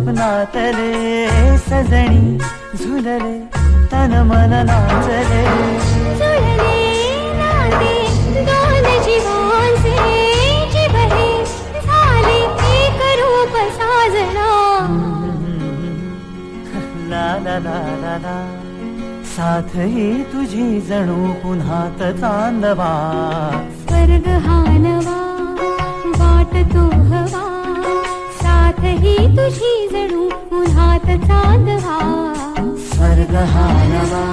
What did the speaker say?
स्वप्नातले सजणी झुलले तन मन नाचले. जुळले नाते दोन जीवांचे, जीव हे झाले एक रूप साजना. ला ला ला ला ला साथ ही तुझी जणू पुन्हात चांदवा. स्वर्ग हा नवा वाटतो हवा, साथ ही तुझी जणू पुन्हात चांदवा. स्वर्ग हा नवा